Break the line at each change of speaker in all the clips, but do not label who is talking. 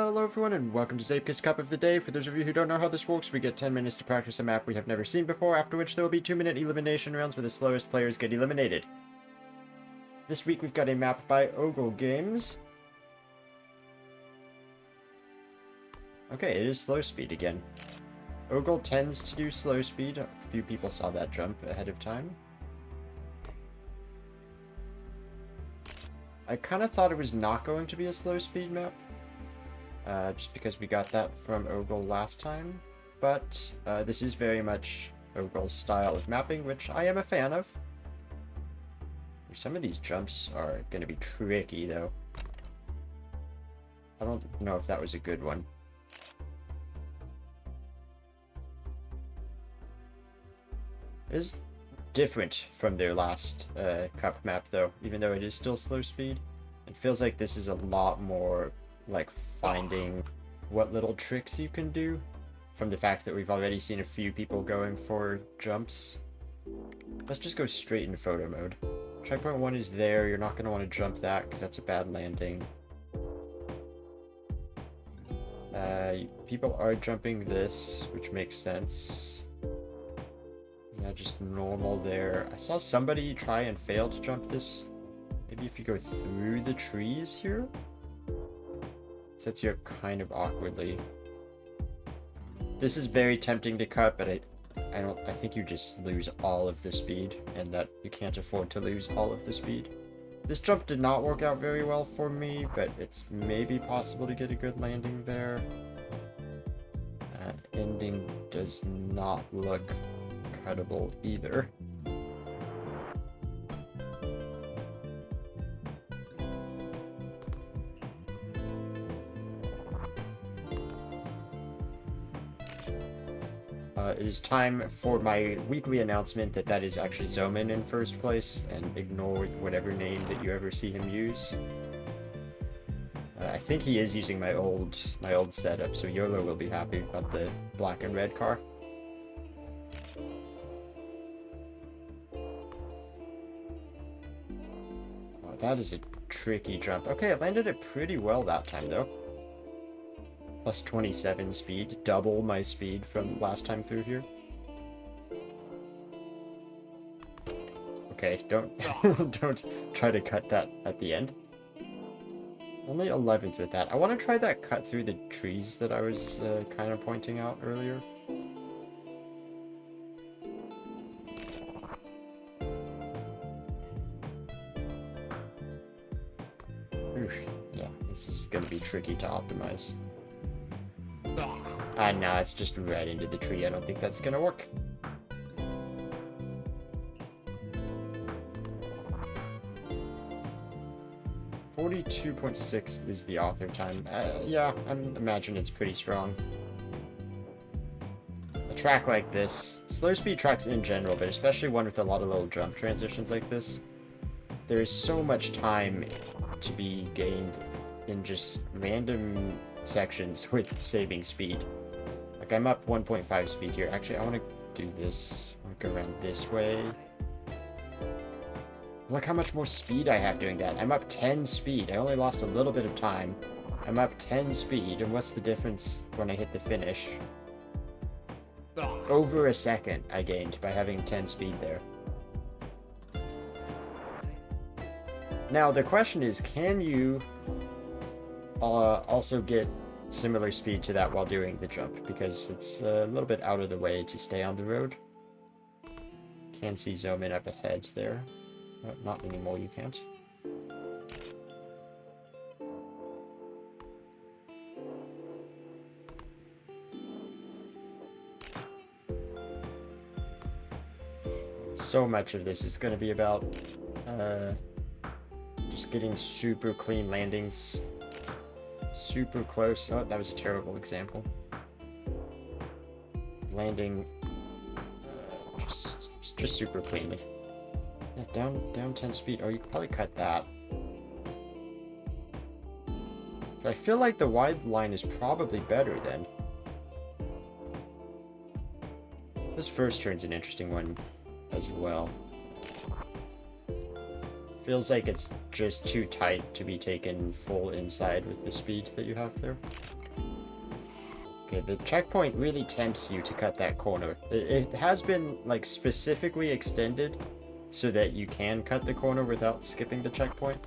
Hello everyone and welcome to Zeepkist Cup of the Day. For those of you who don't know how this works, we get 10 minutes to practice a map we have never seen before, after which there will be 2-minute elimination rounds where the slowest players get eliminated. This week we've got a map by OgelGames. Okay, it is slow speed again. Ogel tends to do slow speed. A few people saw that jump ahead of time. I kind of thought it was not going to be a slow speed map. Just because we got that from Ogel last time. But this is very much Ogel's style of mapping, which I am a fan of. Some of these jumps are going to be tricky, though. I don't know if that was a good one. It is different from their last cup map, though, even though it is still slow speed. It feels like this is a lot more like finding what little tricks you can do, from the fact that we've already seen a few people going for jumps. Let's just go straight into photo mode. Checkpoint 1 is there. You're not going to want to jump that because that's a bad landing. People are jumping this, which makes sense. Yeah, just normal there. I saw somebody try and fail to jump this. Maybe if you go through the trees here? Sets you up kind of awkwardly. This is very tempting to cut, but I think you just lose all of the speed, and that you can't afford to lose all of the speed. This jump did not work out very well for me, but it's maybe possible to get a good landing there. Ending does not look cuttable either. It is time for my weekly announcement that is actually Zoman in first place, and ignore whatever name that you ever see him use. I think he is using my old setup, so YOLO will be happy about the black and red car. Oh, that is a tricky jump. Okay, I landed it pretty well that time, though. Plus 27 speed, double my speed from last time through here. Okay, don't try to cut that at the end. Only 11th with that. I want to try that cut through the trees that I was kind of pointing out earlier. Oof, yeah, this is going to be tricky to optimize. No, it's just right into the tree. I don't think that's gonna work. .46 is the author time. Yeah, I imagine it's pretty strong. A track like this, slow speed tracks in general, but especially one with a lot of little jump transitions like this, there is so much time to be gained in just random sections with saving speed. Like, I'm up 1.5 speed here. Actually, I want to do this. I want to go around this way. Look how much more speed I have doing that. I'm up 10 speed. I only lost a little bit of time. I'm up 10 speed, and what's the difference when I hit the finish? Over a second I gained by having 10 speed there. Now, the question is, can you also get similar speed to that while doing the jump, because it's a little bit out of the way to stay on the road. Can see Zoman up ahead there. Not anymore, you can't. So much of this is going to be about just getting super clean landings. Super close. Oh, that was a terrible example. Landing just super cleanly. Yeah, down 10 speed. Oh, you could probably cut that. So I feel like the wide line is probably better then. This first turn's an interesting one as well. Feels like it's just too tight to be taken full inside with the speed that you have there. Okay, the checkpoint really tempts you to cut that corner. It has been, like, specifically extended so that you can cut the corner without skipping the checkpoint.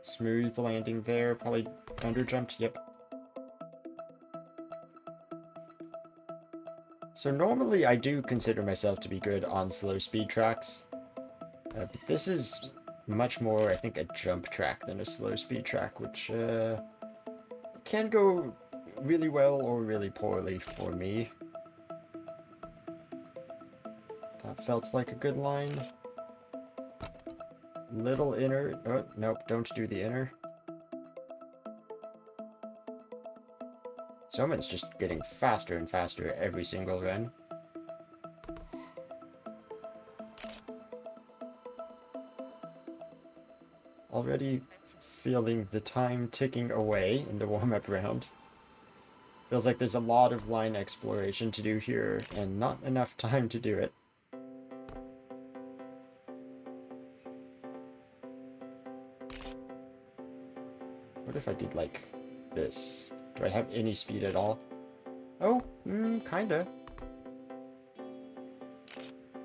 Smooth landing there, probably underjumped, yep. So normally I do consider myself to be good on slow speed tracks, but this is much more, I think, a jump track than a slow speed track, which can go really well or really poorly for me. That felt like a good line. Little inner. Oh, nope, don't do the inner. Someone's just getting faster and faster every single run. Already feeling the time ticking away in the warm-up round. Feels like there's a lot of line exploration to do here, and not enough time to do it. What if I did like this? Do I have any speed at all? Oh, kinda.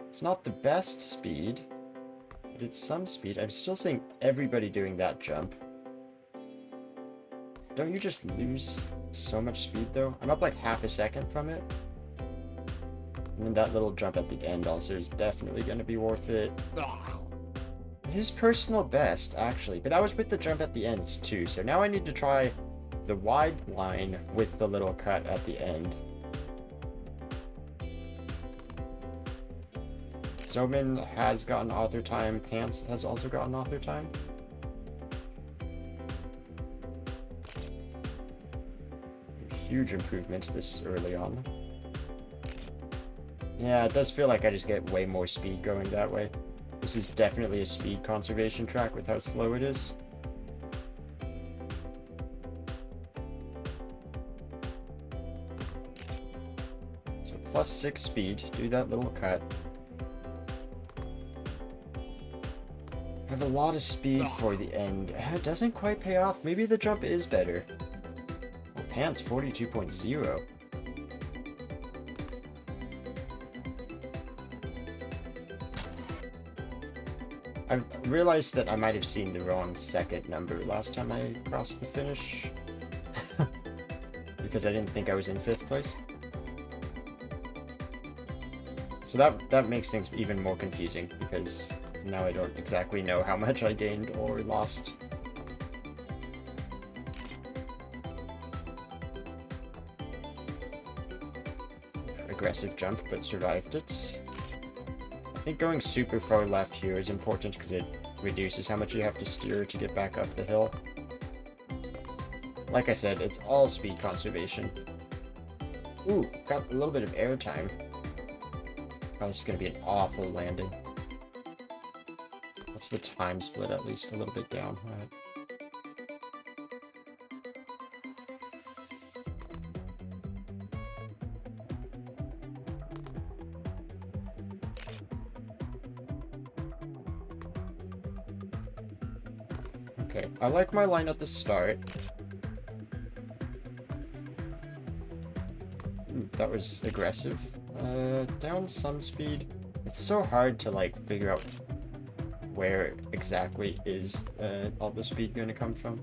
It's not the best speed, but it's some speed. I'm still seeing everybody doing that jump. Don't you just lose so much speed though? I'm up like half a second from it. And then that little jump at the end also is definitely going to be worth it. His personal best, actually. But that was with the jump at the end too. So now I need to try the wide line with the little cut at the end. Zoman has gotten author time. Pants has also gotten author time. Huge improvements this early on. Yeah, it does feel like I just get way more speed going that way. This is definitely a speed conservation track with how slow it is. So +6 speed, do that little cut. I have a lot of speed for the end. It doesn't quite pay off. Maybe the jump is better. Oh, Pants 42.0. I realized that I might have seen the wrong second number last time I crossed the finish. Because I didn't think I was in 5th place. So that makes things even more confusing, because now I don't exactly know how much I gained or lost. Aggressive jump, but survived it. I think going super far left here is important because it reduces how much you have to steer to get back up the hill. Like I said, it's all speed conservation. Ooh, got a little bit of air time. Oh, this is going to be an awful landing. What's the time split at least? A little bit down. All right. Okay, I like my line at the start. Ooh, that was aggressive. Down some speed. It's so hard to like figure out where exactly is all the speed going to come from.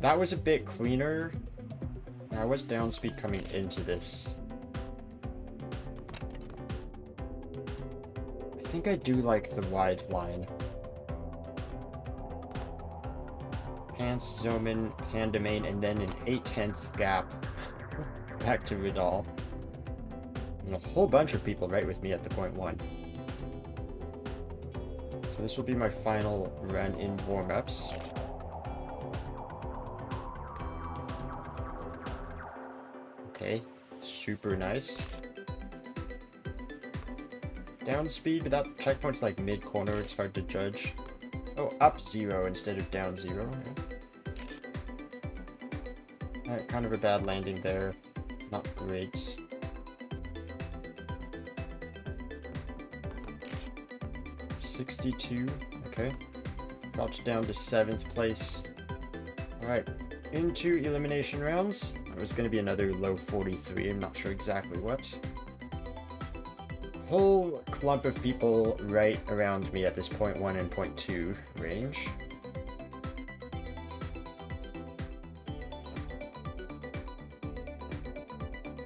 That was a bit cleaner. I was down speed coming into this. I think I do like the wide line. Pants, Zoman, Pandamain, and then an 8/10 gap back to Vidal. And a whole bunch of people right with me at the .1. So this will be my final run in warm-ups. Okay, super nice. Down speed, but that checkpoint's like mid-corner, it's hard to judge. Oh, up 0 instead of down 0. Okay. Kind of a bad landing there. Not great. .62, okay. Dropped down to 7th place. Alright, into elimination rounds. It was going to be another low 43, I'm not sure exactly what. Whole clump of people right around me at this 0.1 and 0.2 range.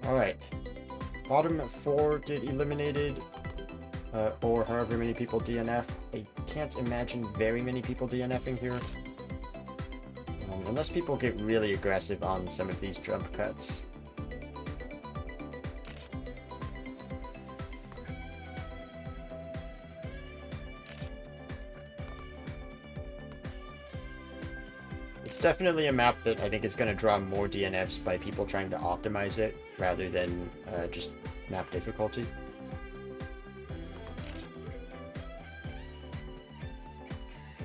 Alright, bottom 4 get eliminated, or however many people DNF. I can't imagine very many people DNFing here. Unless people get really aggressive on some of these jump cuts. It's definitely a map that I think is going to draw more DNFs by people trying to optimize it rather than just map difficulty.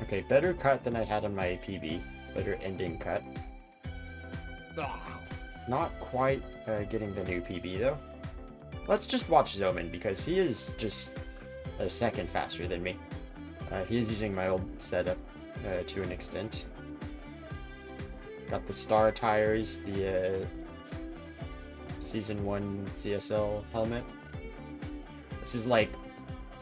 Okay, better cut than I had on my PB. Better ending cut. Not quite getting the new PB though. Let's just watch Zoman because he is just a second faster than me. He is using my old setup to an extent. Got the star tires, the Season 1 CSL helmet. This is like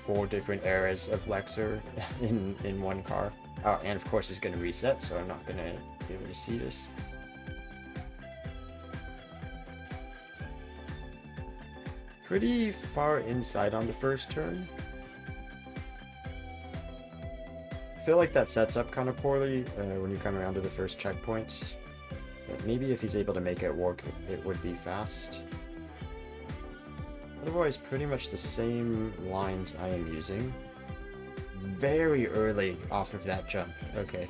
4 different eras of Lexer in one car. Oh, and of course it's going to reset, so I'm not going to be able to see this. Pretty far inside on the first turn. I feel like that sets up kind of poorly when you come around to the first checkpoint. But maybe if he's able to make it work, it would be fast. Otherwise, pretty much the same lines I am using. Very early off of that jump. Okay.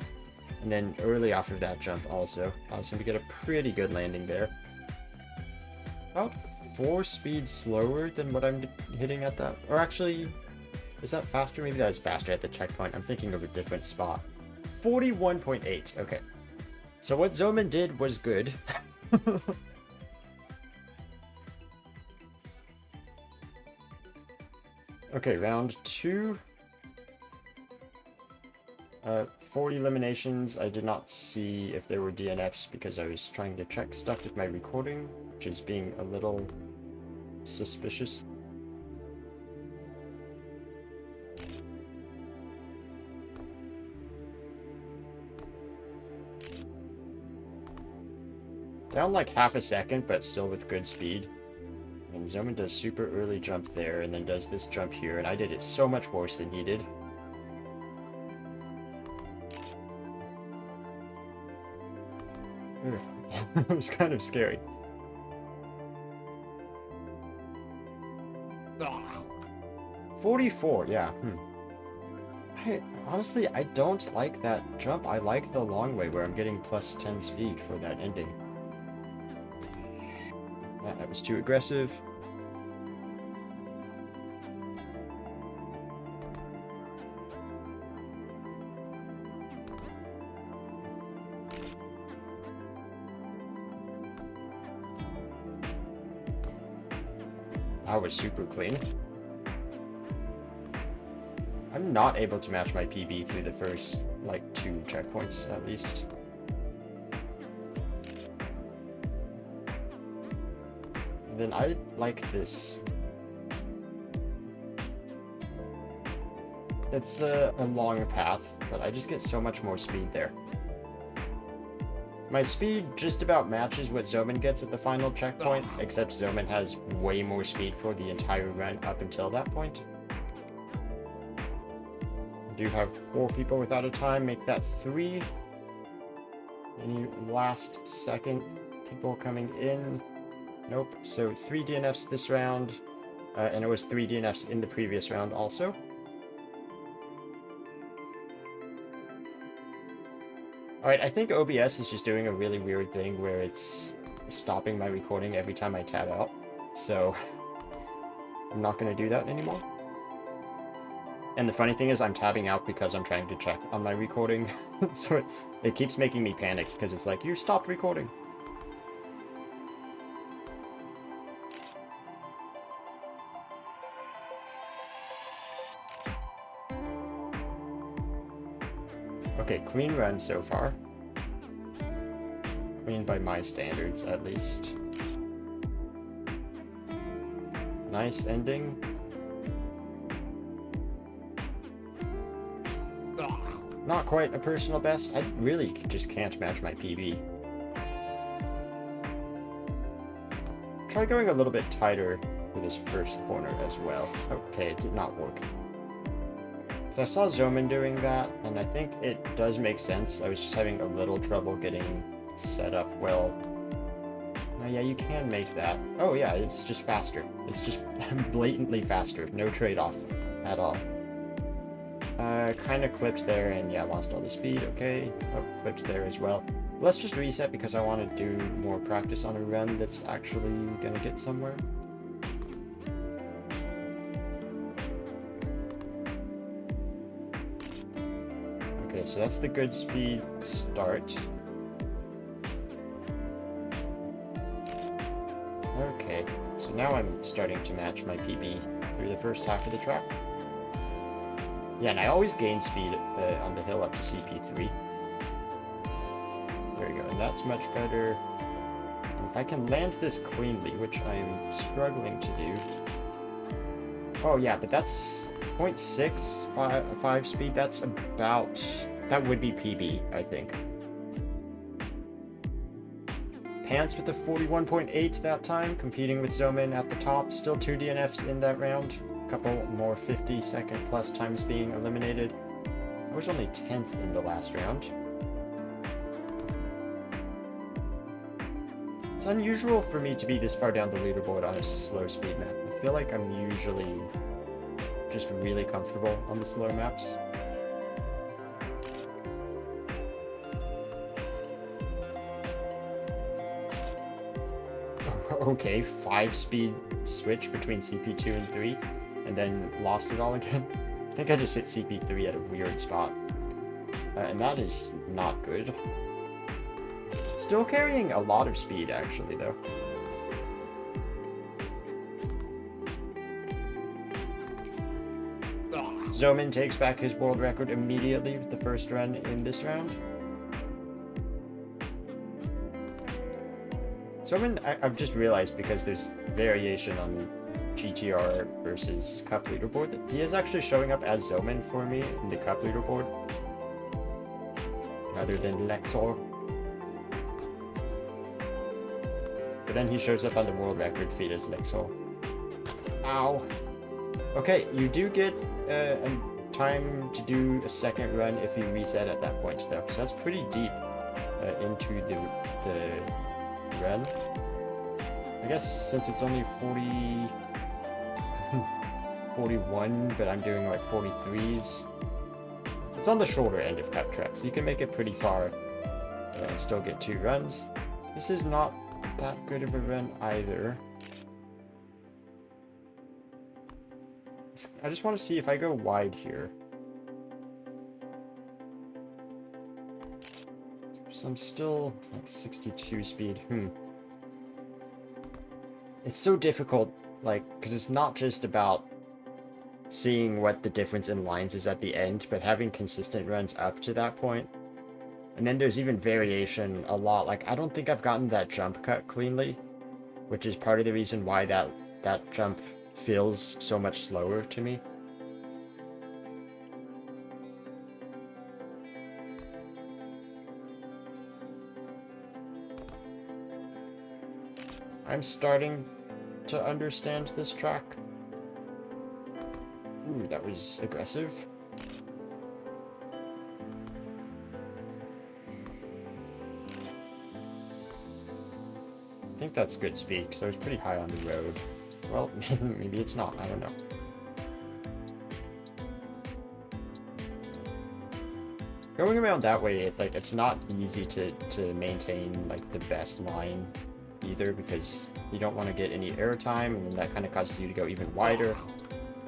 And then early off of that jump also. I was going to get a pretty good landing there. About 4 speeds slower than what I'm hitting at that. Or actually, is that faster? Maybe that was faster at the checkpoint. I'm thinking of a different spot. 41.8. Okay. So what Zoman did was good. Okay, round 2. 4 eliminations. I did not see if there were DNFs because I was trying to check stuff with my recording, which is being a little suspicious. Down like half a second, but still with good speed. And Zoman does super early jump there, and then does this jump here, and I did it so much worse than he did. It was kind of scary. Ugh. 44, yeah. Honestly, I don't like that jump. I like the long way where I'm getting plus 10 speed for that ending. That was too aggressive. That was super clean. I'm not able to match my PB through the first, like, 2 checkpoints, at least. And then I like this. It's a long path, but I just get so much more speed there. My speed just about matches what Zoman gets at the final checkpoint, except Zoman has way more speed for the entire run up until that point. I do have 4 people without a time, make that 3. Any last second people coming in? Nope, so 3 DNFs this round, and it was 3 DNFs in the previous round also. Alright, I think OBS is just doing a really weird thing where it's stopping my recording every time I tab out, so I'm not going to do that anymore. And the funny thing is I'm tabbing out because I'm trying to check on my recording, so it keeps making me panic because it's like, you stopped recording. Okay, clean run so far. clean by my standards, at least. Nice ending. Not quite a personal best. I really just can't match my PB. Try going a little bit tighter for this first corner as well. Okay, it did not work. So I saw Zoman doing that, and I think it does make sense. I was just having a little trouble getting set up well. Now, yeah, you can make that. Oh yeah, it's just faster. It's just blatantly faster. No trade-off at all. Kind of clipped there, and yeah, lost all the speed. Okay. Oh, clipped there as well. Let's just reset because I want to do more practice on a run that's actually gonna get somewhere. Okay, so that's the good speed start. Okay, so now I'm starting to match my PB through the first half of the track. Yeah, and I always gain speed on the hill up to CP3. There we go, and that's much better. And if I can land this cleanly, which I'm struggling to do. Oh yeah, but that's 0.65 speed. That's about... that would be PB, I think. Pants with the 41.8 that time, competing with Zoman at the top. Still 2 DNFs in that round. A couple more 50-second plus times being eliminated. I was only 10th in the last round. It's unusual for me to be this far down the leaderboard on a slow speed map. I feel like I'm usually just really comfortable on the slower maps. Okay, 5-speed switch between CP2 and 3, and then lost it all again. I think I just hit CP3 at a weird spot. And that is not good. Still carrying a lot of speed, actually, though. Zoman takes back his world record immediately with the first run in this round. Zoman, I've just realized, because there's variation on GTR versus Cup leaderboard, that he is actually showing up as Zoman for me in the Cup leaderboard, rather than Lexor. But then he shows up on the world record feed as Lexor. Ow! Okay, you do get time to do a second run if you reset at that point, though. So that's pretty deep into the run. I guess since it's only 41, but I'm doing like 43s. It's on the shorter end of Cup track, so you can make it pretty far and still get 2 runs. This is not that good of a run either. I just want to see if I go wide here. So I'm still like 62 speed. It's so difficult, like, because it's not just about seeing what the difference in lines is at the end, but having consistent runs up to that point. And then there's even variation a lot. Like, I don't think I've gotten that jump cut cleanly, which is part of the reason why that jump feels so much slower to me. I'm starting to understand this track. Ooh, that was aggressive. I think that's good speed, because I was pretty high on the road. Well, maybe it's not, I don't know. Going around that way, it's not easy to maintain like the best line either, because you don't want to get any airtime, and then that kind of causes you to go even wider.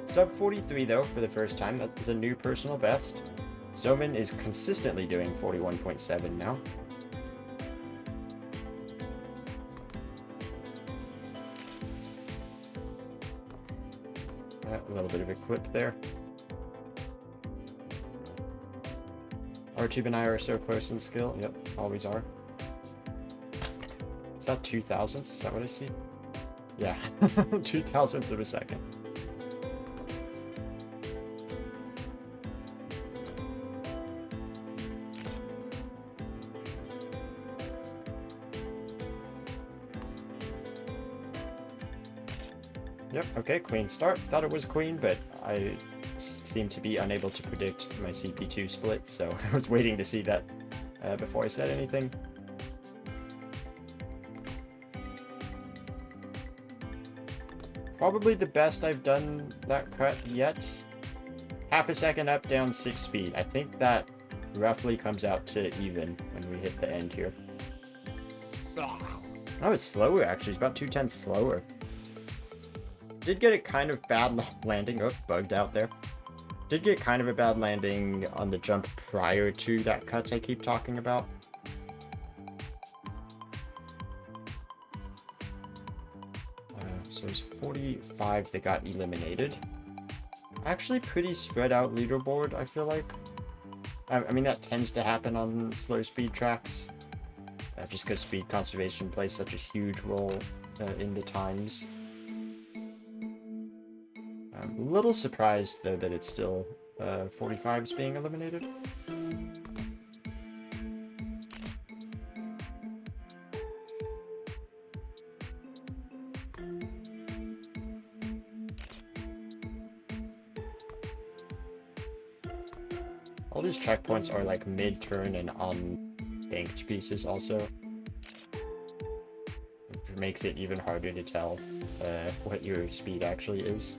Sub 43 though for the first time. That is a new personal best. Zoman is consistently doing 41.7 now. A little bit of a clip there. RTube and I are so close in skill. Yep, always are. that 2 thousandths? Is that what I see? Yeah, 2 thousandths of a second. Yep, okay, clean start. Thought it was clean, but I seem to be unable to predict my CP2 split, so I was waiting to see that before I said anything. Probably the best I've done that cut yet. Half a second up, down 6 speed. I think that roughly comes out to even when we hit the end here. That was slower, actually. It's about 2/10 slower. Did get a kind of bad landing. Oh, bugged out there. Did get kind of a bad landing on the jump prior to that cut I keep talking about. So it's 45 that got eliminated. Actually pretty spread out leaderboard, I feel like. I mean, that tends to happen on slow speed tracks. Just because speed conservation plays such a huge role in the times. I'm a little surprised, though, that it's still 45s being eliminated. All these checkpoints are like mid-turn and on banked pieces also. Which makes it even harder to tell what your speed actually is.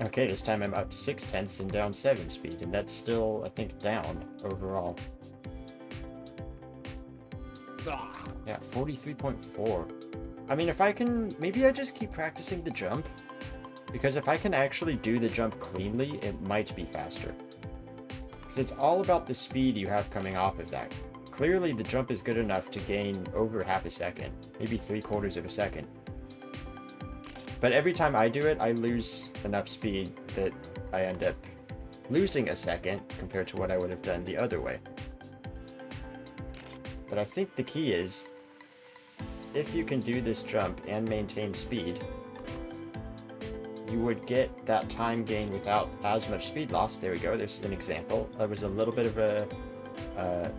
Okay, this time I'm up 6/10 and down 7 speed, and that's still, I think, down overall. Yeah, 43.4. I mean, if I can... Maybe I just keep practicing the jump. Because if I can actually do the jump cleanly, it might be faster. Because it's all about the speed you have coming off of that. Clearly, the jump is good enough to gain over half a second. Maybe 3/4 of a second. But every time I do it, I lose enough speed that I end up losing a second compared to what I would have done the other way. But I think the key is, if you can do this jump and maintain speed, you would get that time gain without as much speed loss. There we go, there's an example. That was a little bit of a...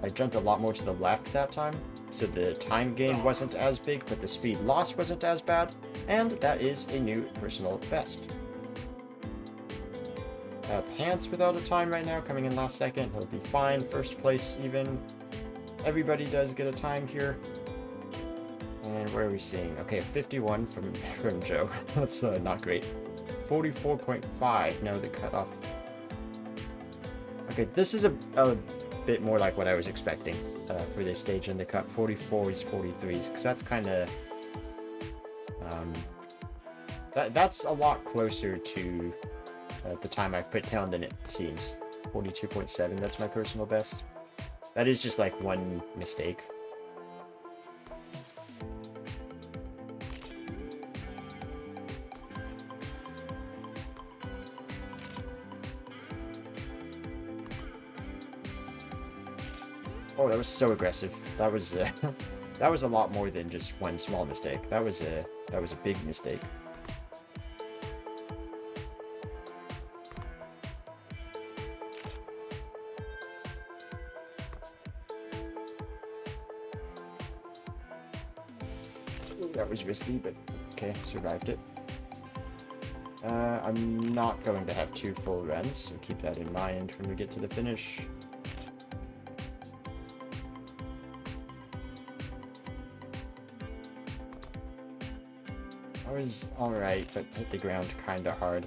I jumped a lot more to the left that time, so the time gain wasn't as big, but the speed loss wasn't as bad, and that is a new personal best. Pants without a time right now, coming in last second. He'll be fine, first place even. Everybody does get a time here. And where are we seeing? Okay, 51 from Joe. That's not great. 44.5, no, the cutoff. Okay, this is a bit more like what I was expecting for this stage in the cut. 44s, 43s, because that's kind of... that's a lot closer to the time I've put down than it seems. 42.7, that's my personal best. That is just like one mistake. Oh, that was so aggressive. That was that was a lot more than just one small mistake. That was a big mistake. That was risky, but okay, survived it. I'm not going to have 2 full runs, so keep that in mind when we get to the finish. I was alright, but hit the ground kinda hard.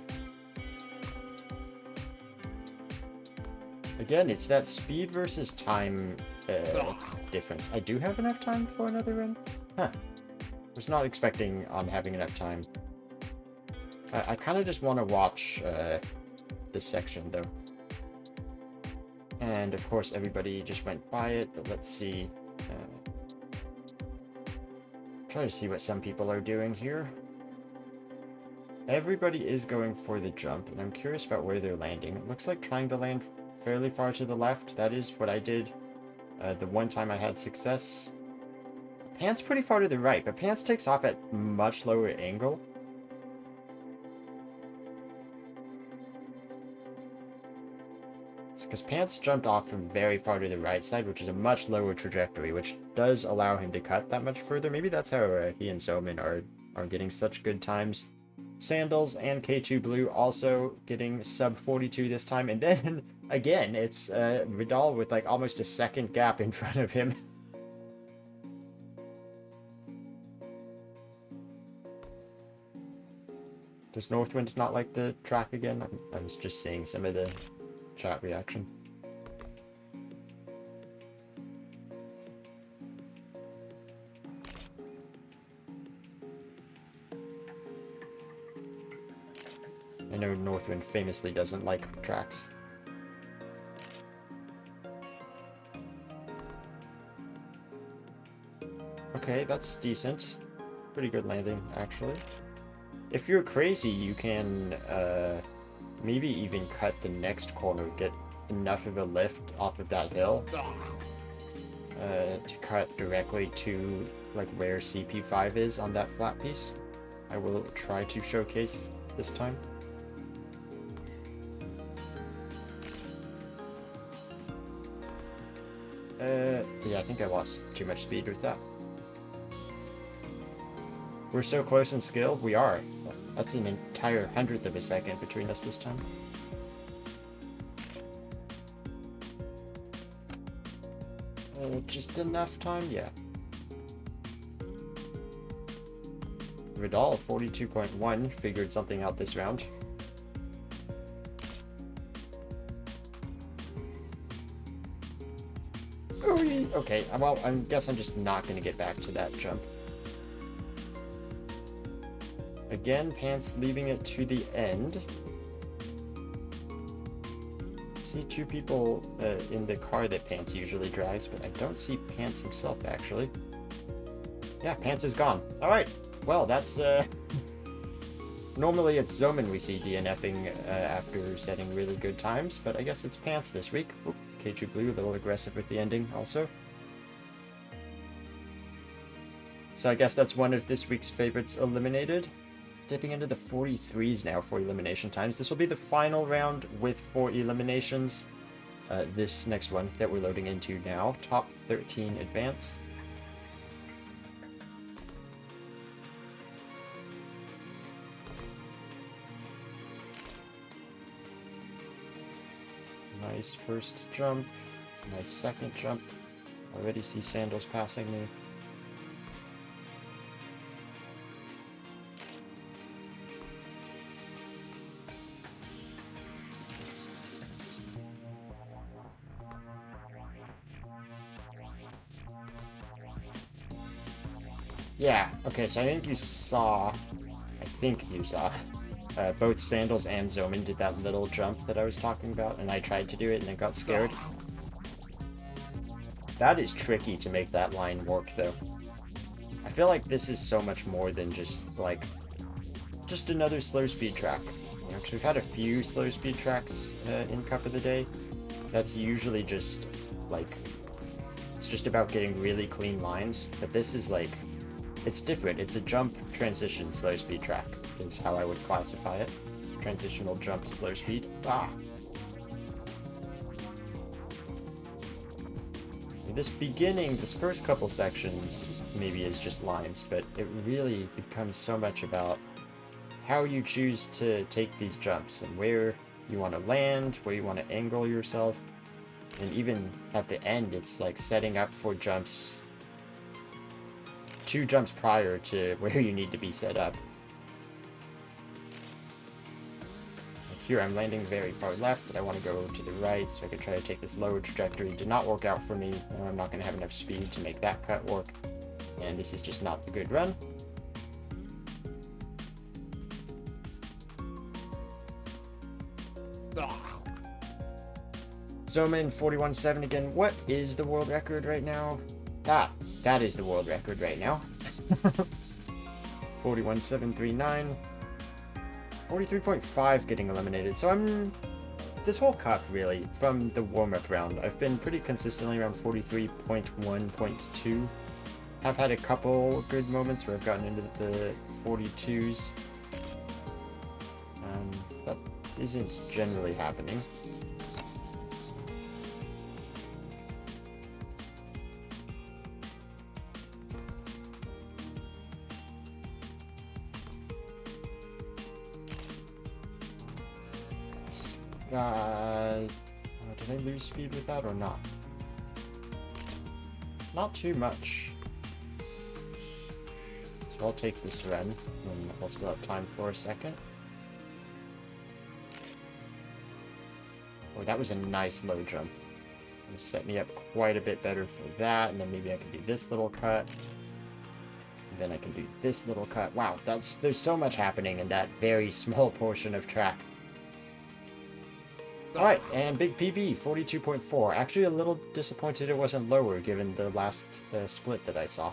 Again, it's that speed versus time difference. I do have enough time for another run? Huh. Was not expecting on having enough time. I kind of just want to watch this section, though. And, of course, everybody just went by it, but let's see. Try to see what some people are doing here. Everybody is going for the jump, and I'm curious about where they're landing. It looks like trying to land fairly far to the left. That is what I did The one time I had success. Pants pretty far to the right, but Pants takes off at much lower angle. Because Pants jumped off from very far to the right side, which is a much lower trajectory, which does allow him to cut that much further. Maybe that's how he and Zoman are getting such good times. Sandals and K2 Blue also getting sub 42 this time. And then, again, it's Vidal with like almost a second gap in front of him. Does Northwind not like the track again? I'm just seeing some of the chat reaction. I know Northwind famously doesn't like tracks. Okay, that's decent. Pretty good landing, actually. If you're crazy, you can maybe even cut the next corner, get enough of a lift off of that hill to cut directly to like where CP5 is on that flat piece. I will try to showcase this time. Yeah, I think I lost too much speed with that. We're so close in skill. We are. That's an entire 100th of a second between us this time. Just enough time? Yeah. Vidal, 42.1, figured something out this round. Okay, well, I guess I'm just not going to get back to that jump. Again, Pants leaving it to the end. See two people in the car that Pants usually drives, but I don't see Pants himself, actually. Yeah, Pants is gone. Alright, well, that's... Normally it's Zoman we see DNFing after setting really good times, but I guess it's Pants this week. Oop, K2 Blue, a little aggressive with the ending, also. So I guess that's one of this week's favorites eliminated. Dipping into the 43s now for elimination times. This will be the final round with 4 eliminations. This next one that we're loading into now. Top 13 advance. Nice first jump. Nice second jump. Already see Sandals passing me. Yeah, okay, so I think you saw, both Sandals and Zoman did that little jump that I was talking about, and I tried to do it and then got scared. That is tricky to make that line work, though. I feel like this is so much more than just another slow speed track. You know, because we've had a few slow speed tracks in Cup of the Day. That's usually just, like, it's just about getting really clean lines, but this is, like, it's different. It's a jump transition slow speed track is how I would classify it. Transitional jump slow speed. Ah! This first couple sections maybe is just lines, but it really becomes so much about how you choose to take these jumps and where you want to land, where you want to angle yourself. And even at the end, it's like setting up for jumps 2 jumps prior to where you need to be set up. Like here I'm landing very far left, but I want to go to the right so I can try to take this lower trajectory. Did not work out for me. I'm not going to have enough speed to make that cut work. And this is just not the good run. Zoman 41.7 again. What is the world record right now? That is the world record right now. 41.739. 43.5 getting eliminated. So this whole cup, really, from the warm-up round, I've been pretty consistently around 43.1.2. I've had a couple good moments where I've gotten into the 42s. That isn't generally happening. Did I lose speed with that or not? Not too much. So I'll take this run, and I'll still have time for a second. Oh, that was a nice low jump. It'll set me up quite a bit better for that, and then maybe I can do this little cut. And then I can do this little cut. Wow, there's so much happening in that very small portion of track. Alright, and big PB, 42.4. Actually a little disappointed it wasn't lower given the last split that I saw.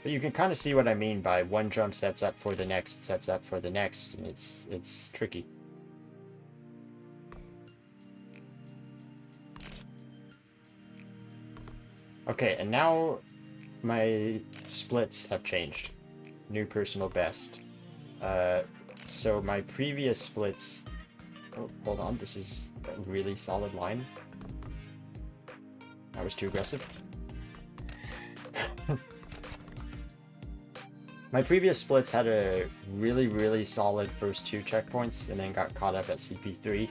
But you can kind of see what I mean by one jump sets up for the next, sets up for the next, and it's tricky. Okay, and now my splits have changed. New personal best. So my previous splits... Oh, hold on, this is a really solid line. That was too aggressive. My previous splits had a really, really solid first two checkpoints and then got caught up at CP3.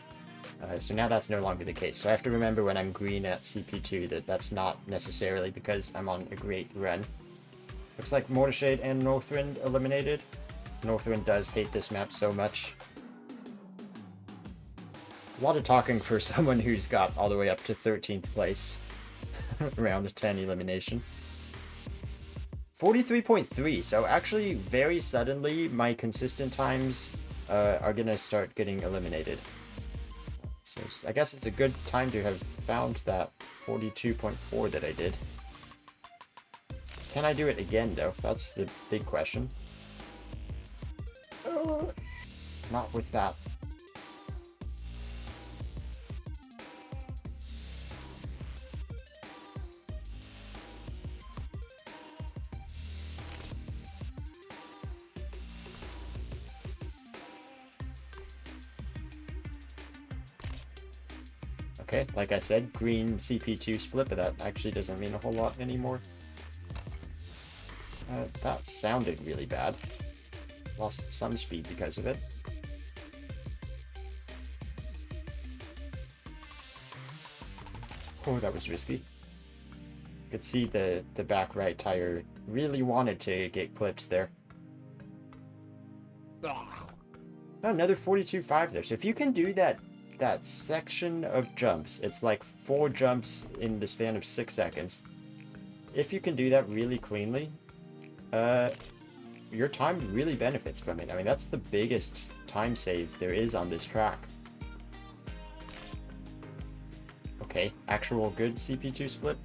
So now that's no longer the case. So I have to remember when I'm green at CP2 that's not necessarily because I'm on a great run. Looks like Mortarshade and Northwind eliminated. Northwind does hate this map so much. A lot of talking for someone who's got all the way up to 13th place. Round 10 elimination. 43.3, so actually very suddenly my consistent times are gonna start getting eliminated. So I guess it's a good time to have found that 42.4 that I did. Can I do it again though? That's the big question. Not with that. Okay, like I said, green CP2 split, but that actually doesn't mean a whole lot anymore. That sounded really bad. Lost some speed because of it. Oh, that was risky. You could see the back right tire really wanted to get clipped there. Oh, another 42.5 there. So if you can do that section of jumps, it's like 4 jumps in the span of 6 seconds. If you can do that really cleanly, your time really benefits from it. I mean, that's the biggest time save there is on this track. Okay, actual good CP2 split.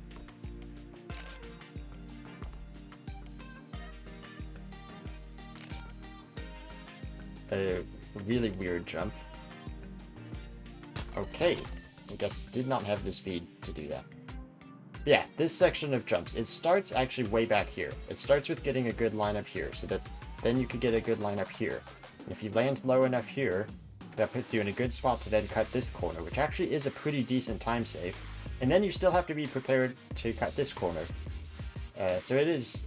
A really weird jump. Okay, I guess did not have the speed to do that. Yeah, this section of jumps, it starts actually way back here. It starts with getting a good lineup here, so that then you could get a good lineup here. And if you land low enough here, that puts you in a good spot to then cut this corner, which actually is a pretty decent time save. And then you still have to be prepared to cut this corner. So it is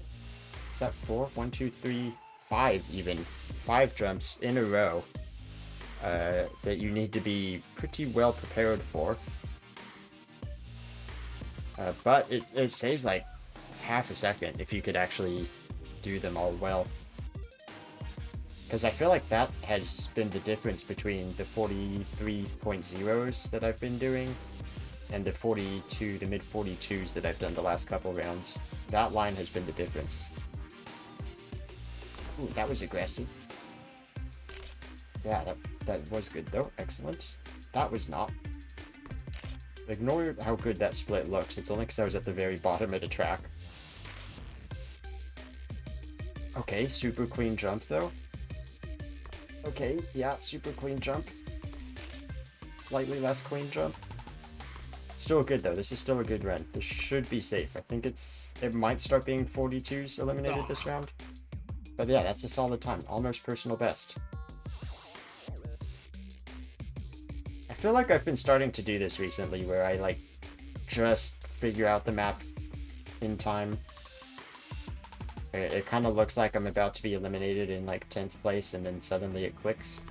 that 4? 1, 2, 3, 5 even. 5 jumps in a row that you need to be pretty well prepared for. But it saves like half a second if you could actually do them all well. Because I feel like that has been the difference between the 43.0s that I've been doing and the mid 42s that I've done the last couple rounds. That line has been the difference. Ooh, that was aggressive. Yeah, that was good though. Excellent. That was not. Ignore how good that split looks. It's only because I was at the very bottom of the track. Okay, super clean jump though. Okay, yeah, super clean jump. Slightly less clean jump. Still good though, this is still a good run. This should be safe. I think it might start being 42s eliminated this round. But yeah, that's a solid time. Almost personal best. I feel like I've been starting to do this recently where I like just figure out the map in time. It kind of looks like I'm about to be eliminated in like 10th place and then suddenly it clicks.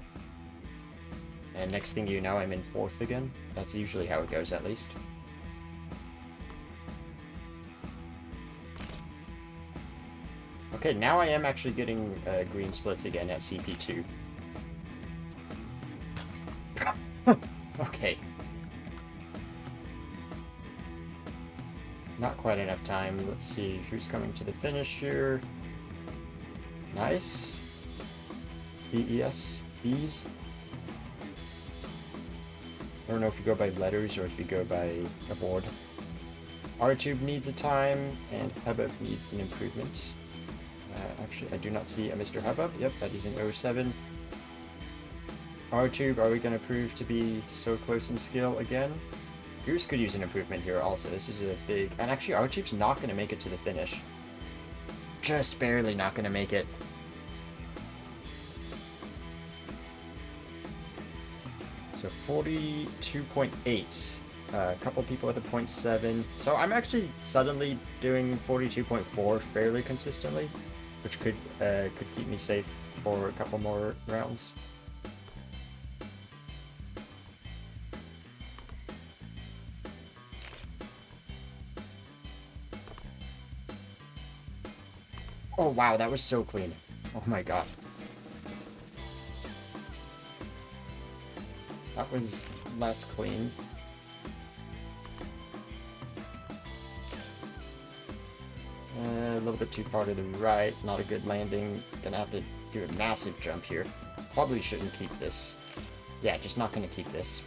And next thing you know, I'm in 4th again. That's usually how it goes, at least. Okay, now I am actually getting green splits again at CP2. Okay. Not quite enough time. Let's see who's coming to the finish here. Nice. BES. Bees. I don't know if you go by letters or if you go by a board. R-Tube needs a time, and Hubbub needs an improvement. Actually, I do not see a Mr. Hubbub. Yep, that is an 07. R-Tube, are we going to prove to be so close in skill again? Goose could use an improvement here also. This is a big... And actually, R-Tube's not going to make it to the finish. Just barely not going to make it. So 42.8. A couple people at a 0.7. So I'm actually suddenly doing 42.4 fairly consistently, which could keep me safe for a couple more rounds. Oh wow, that was so clean. Oh my god. That was less clean. A little bit too far to the right. Not a good landing. Gonna have to do a massive jump here. Probably shouldn't keep this. Yeah, just not gonna keep this.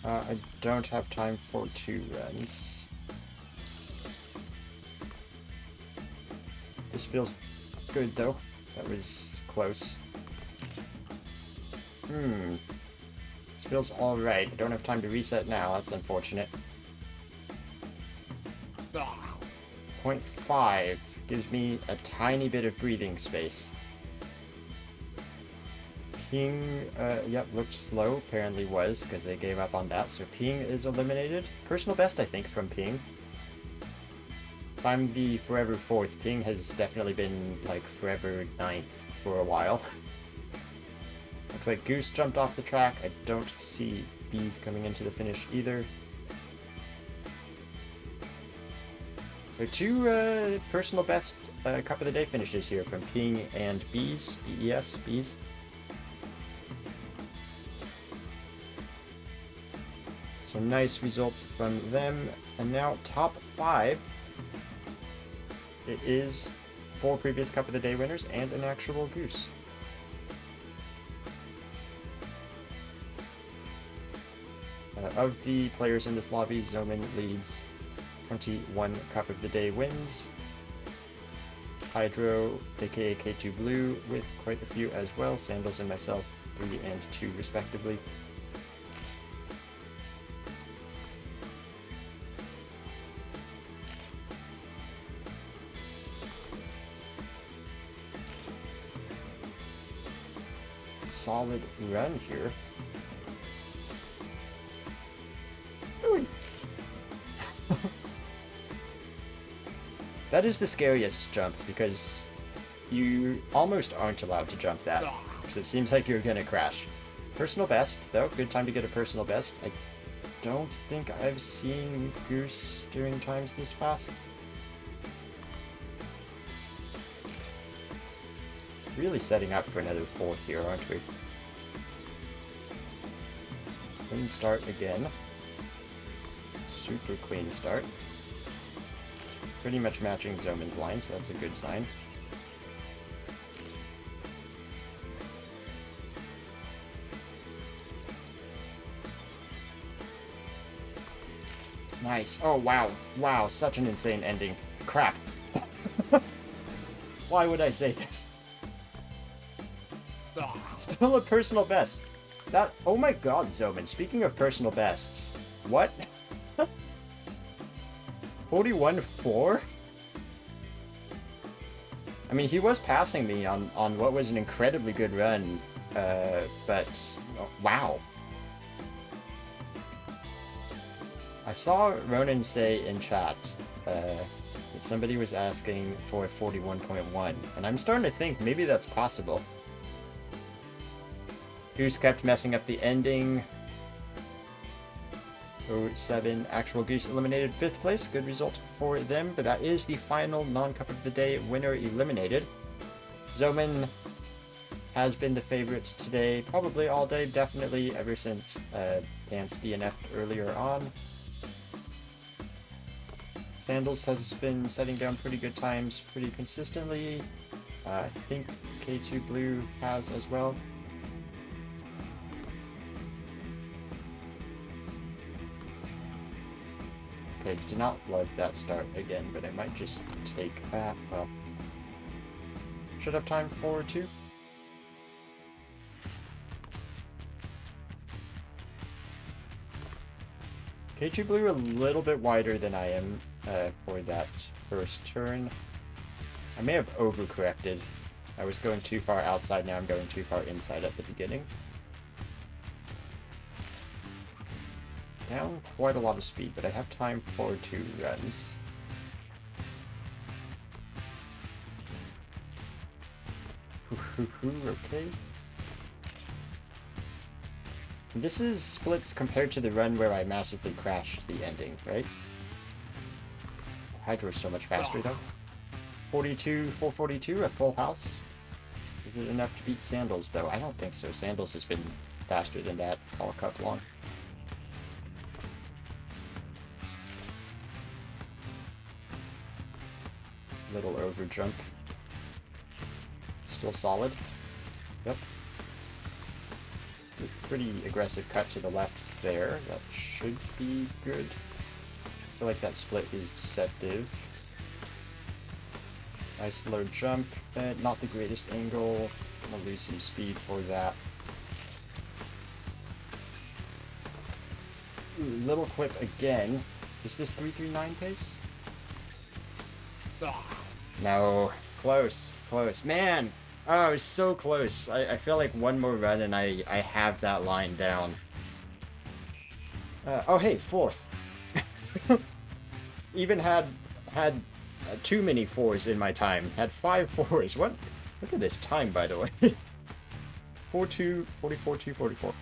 I don't have time for 2 runs. This feels good though. That was close. This feels alright. I don't have time to reset now. That's unfortunate. 0.5 gives me a tiny bit of breathing space. Ping, yep, looked slow, apparently was, because they gave up on that, so Ping is eliminated. Personal best, I think, from Ping. If I'm the forever 4th, Ping has definitely been, like, forever 9th for a while. Looks like Goose jumped off the track. I don't see Bees coming into the finish either. So 2 personal best Cup of the Day finishes here from Ping and Bees, BES, Bees. So nice results from them. And now top 5. It is 4 previous Cup of the Day winners and an actual Goose. Of the players in this lobby, Zoman leads 21 Cup of the Day wins. Hydro, aka K2 Blue, with quite a few as well. Sandals and myself, 3 and 2 respectively. Solid run here. That is the scariest jump because you almost aren't allowed to jump that because it seems like you're gonna crash. Personal best though, good time to get a personal best. I don't think I've seen Goose doing times this fast. Really setting up for another 4th here, aren't we? Clean start again. super clean start. Pretty much matching Zoman's line, so that's a good sign. Nice. Oh, wow. Wow, such an insane ending. Crap. Why would I say this? Still a personal best. That. Oh my god, Zoman. Speaking of personal bests. What? 41-4? I mean, he was passing me on what was an incredibly good run. But. Wow. I saw Ronan say in chat that somebody was asking for 41.1, and I'm starting to think maybe that's possible. Goose kept messing up the ending. 07 actual Goose eliminated 5th place. Good result for them, but that is the final non-cup of the day winner eliminated. Zoman has been the favorite today, probably all day, definitely ever since Dance DNF'd earlier on. Sandals has been setting down pretty good times pretty consistently. I think K2 Blue has as well. Okay, did not love that start again, but I might just take that. Well, should have time for 2. K2 Blue a little bit wider than I am for that first turn. I may have overcorrected. I was going too far outside, now I'm going too far inside at the beginning. Down quite a lot of speed, but I have time for 2 runs. Okay. This is splits compared to the run where I massively crashed the ending, right? Hydro's so much faster though. 42, 442, a full house. Is it enough to beat Sandals though? I don't think so. Sandals has been faster than that all cup long. Little over jump. Still solid. Yep. Pretty aggressive cut to the left there. That should be good. I feel like that split is deceptive. Nice low jump. Not the greatest angle. I'm gonna lose some speed for that. Ooh, little clip again. Is this 339 pace? No. Close. Close. Man! Oh, I was so close. I feel like one more run and I have that line down. Oh, hey, 4th. Even had too many 4s in my time. Had 5 4s. What? Look at this time, by the way. 4-2, 44-2, 44.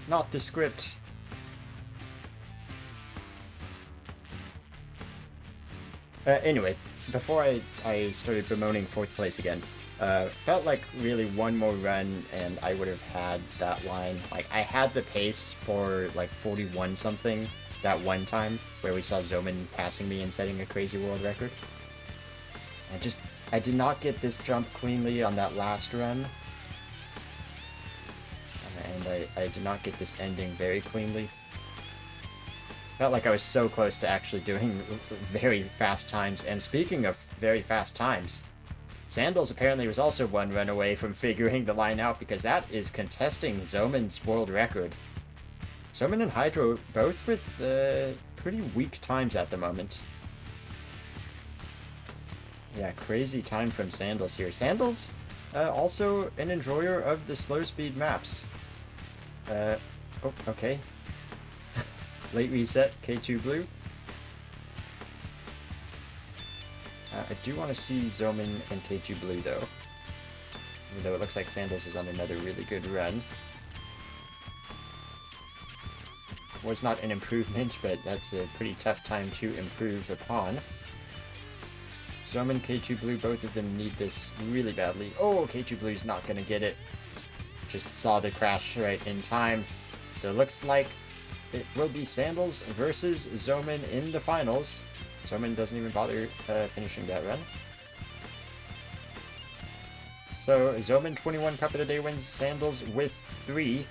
Not the script. Anyway, before I started bemoaning 4th place again, felt like really one more run and I would have had that line. Like, I had the pace for like 41 something that one time where we saw Zoman passing me and setting a crazy world record. I did not get this jump cleanly on that last run. And I did not get this ending very cleanly. Felt like I was so close to actually doing very fast times. And speaking of very fast times, Sandals apparently was also one run away from figuring the line out because that is contesting Zoman's world record. Zoman and Hydro both with pretty weak times at the moment. Yeah, crazy time from Sandals here. Sandals also an enjoyer of the slow speed maps. Oh, okay. Late reset, K2 Blue. I do want to see Zoman and K2 Blue though. Even though it looks like Sandals is on another really good run. Was not an improvement, but that's a pretty tough time to improve upon. Zoman, K2 Blue, both of them need this really badly. Oh, K2 Blue's not gonna get it. Just saw the crash right in time. So it looks like it will be Sandals versus Zoman in the finals. Zoman doesn't even bother finishing that run. So Zoman 21 Cup of the Day wins, Sandals with 3.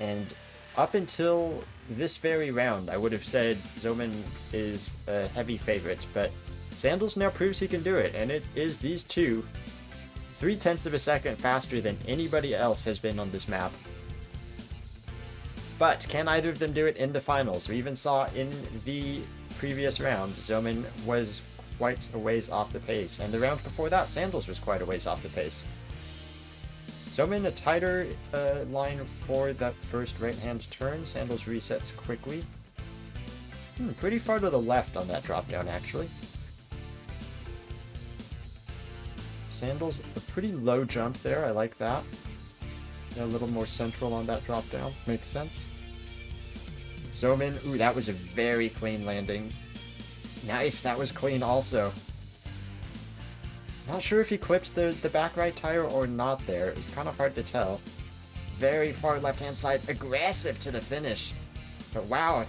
And up until this very round, I would have said Zoman is a heavy favorite, but Sandals now proves he can do it, and it is these two 0.3 of a second faster than anybody else has been on this map. But can either of them do it in the finals? We even saw in the previous round, Zoman was quite a ways off the pace, and the round before that, Sandals was quite a ways off the pace. Zoman a tighter line for that first right-hand turn. Sandals resets quickly. Pretty far to the left on that drop-down, actually. Sandals, a pretty low jump there. I like that. A little more central on that drop-down. Makes sense. Zoman, ooh, that was a very clean landing. Nice, that was clean also. Not sure if he clipped the back right tire or not there. It was kind of hard to tell. Very far left-hand side. Aggressive to the finish. But wow,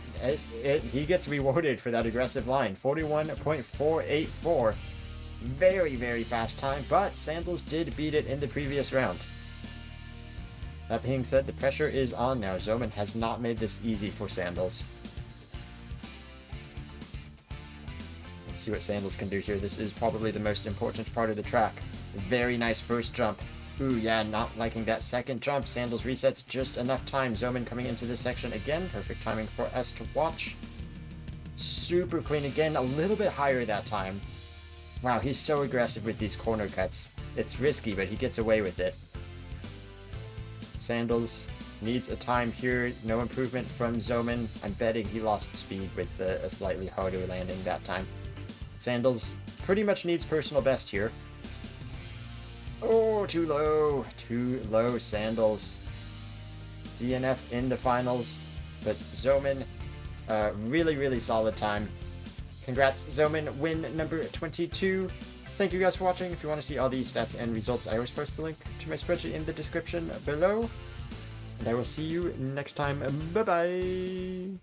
he gets rewarded for that aggressive line. 41.484. Very, very fast time, but Sandals did beat it in the previous round. That being said, the pressure is on now. Zoman has not made this easy for Sandals. Let's see what Sandals can do here. This is probably the most important part of the track. Very nice first jump. Ooh, yeah, not liking that second jump. Sandals resets just enough time. Zoman coming into this section again. Perfect timing for us to watch. Super clean again. A little bit higher that time. Wow, he's so aggressive with these corner cuts. It's risky, but he gets away with it. Sandals needs a time here. No improvement from Zoman. I'm betting he lost speed with a slightly harder landing that time. Sandals pretty much needs personal best here. Oh, too low. Too low, Sandals. DNF in the finals. But Zoman, really, really solid time. Congrats, Zoman, win number 22. Thank you guys for watching. If you want to see all these stats and results, I always post the link to my spreadsheet in the description below. And I will see you next time. Bye-bye.